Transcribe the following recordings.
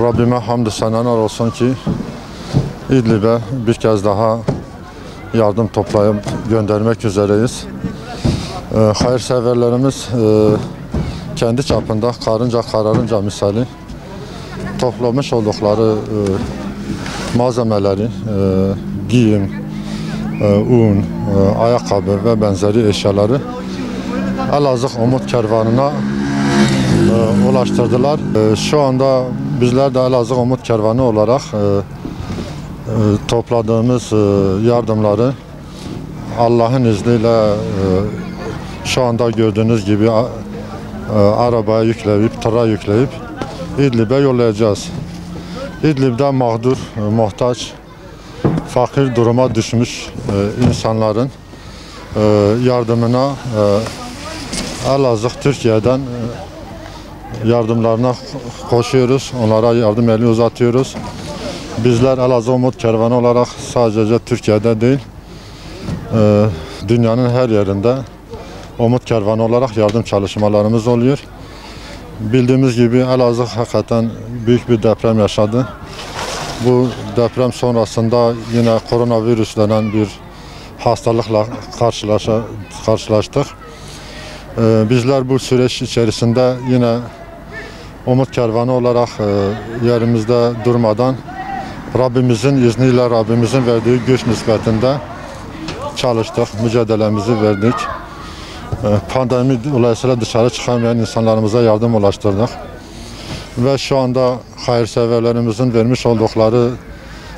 Rabbime hamdü senalar olsun ki İdlib'e bir kez daha yardım toplayıp göndermek üzereyiz. Hayırseverlerimiz kendi çapında karınca kararınca misali toplamış oldukları malzemeleri, giyim, un, ayakkabı ve benzeri eşyaları Elazığ Umut Kervanı'na ulaştırdılar. Şu anda bizler de Elazığ Umut Kervanı olarak topladığımız yardımları Allah'ın izniyle şu anda gördüğünüz gibi arabaya yükleyip, tıra yükleyip İdlib'e yollayacağız. İdlib'de mağdur, muhtaç, fakir duruma düşmüş insanların yardımına Elazığ Türkiye'den yardımlarına koşuyoruz. Onlara yardım eli uzatıyoruz. Bizler Elazığ Umut Kervanı olarak sadece Türkiye'de değil, dünyanın her yerinde Umut Kervanı olarak yardım çalışmalarımız oluyor. Bildiğimiz gibi Elazığ hakikaten büyük bir deprem yaşadı. Bu deprem sonrasında yine koronavirüs denen bir hastalıkla karşılaştık. Bizler bu süreç içerisinde yine Umut Kervanı olarak yerimizde durmadan Rabbimizin izniyle, Rabbimizin verdiği güç nispetinde çalıştık, mücadelemizi verdik. Pandemi dolayısıyla dışarı çıkamayan insanlarımıza yardım ulaştırdık. Ve şu anda hayırseverlerimizin vermiş oldukları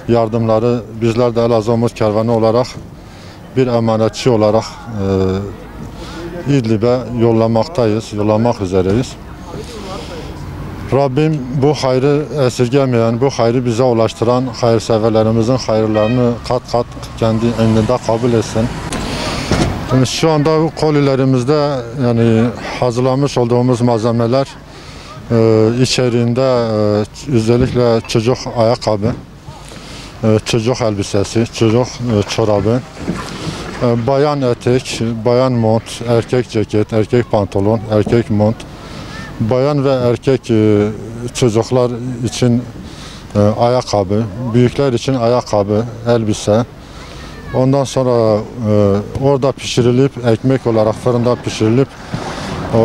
yardımları bizler de Elazığ Umut Kervanı olarak bir emanetçi olarak İdlib'e yollamak üzereyiz. Rabbim bu hayrı esirgemeyen, bu hayrı bize ulaştıran hayırseverlerimizin hayırlarını kat kat kendi emrinde kabul etsin. Yani şu anda kolilerimizde yani hazırlamış olduğumuz malzemeler içeriğinde özellikle çocuk ayakkabı, çocuk elbisesi, çocuk çorabı, bayan etek, bayan mont, erkek ceket, erkek pantolon, erkek mont, bayan ve erkek çocuklar için ayakkabı, büyükler için ayakkabı, elbise. Ondan sonra orada pişirilip, ekmek olarak fırında pişirilip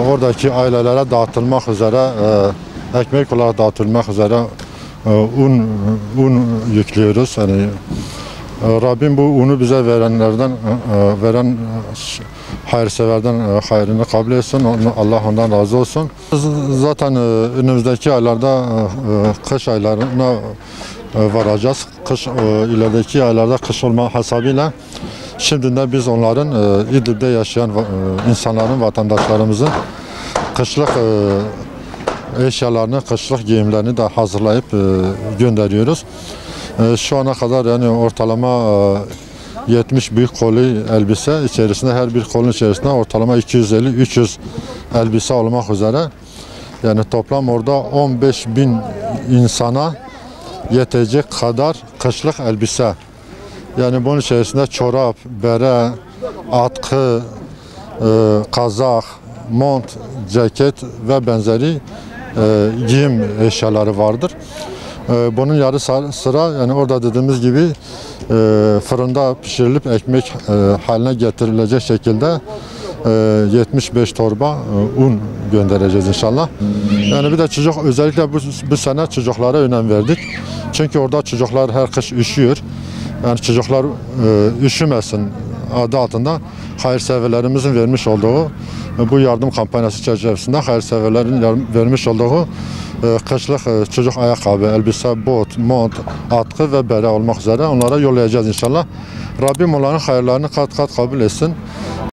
oradaki ailelere dağıtılmak üzere, ekmek olarak dağıtılmak üzere un yüklüyoruz. Yani Rabbim bu unu bize verenlerden, veren hayırseverden hayrını kabul etsin. Allah ondan razı olsun. Zaten önümüzdeki aylarda kış aylarına varacağız. İlerideki aylarda kış olma hasabıyla şimdiden biz onların İdlib'de yaşayan insanların, vatandaşlarımızın kışlık eşyalarını, kışlık giyimlerini de hazırlayıp gönderiyoruz. Şu ana kadar yani ortalama 70 büyük koli elbise içerisinde, her bir kolun içerisinde ortalama 250-300 elbise olmak üzere. Yani toplam orada 15.000 insana yetecek kadar kışlık elbise. Yani bunun içerisinde çorap, bere, atkı, kazak, mont, ceket ve benzeri giyim eşyaları vardır. Bunun yarı sıra yani orada dediğimiz gibi fırında pişirilip ekmek haline getirilecek şekilde 75 torba un göndereceğiz inşallah. Yani bir de özellikle bu sene çocuklara önem verdik. Çünkü orada çocuklar her kış üşüyor. Yani çocuklar üşümesin adı altında hayırseverlerimizin vermiş olduğu bu yardım kampanyası çerçevesinde hayırseverlerin vermiş olduğu kışlık çocuk ayakkabı, elbise, bot, mont, atkı ve bere olmak üzere onlara yollayacağız inşallah. Rabbim onların hayırlarını kat kat kabul etsin.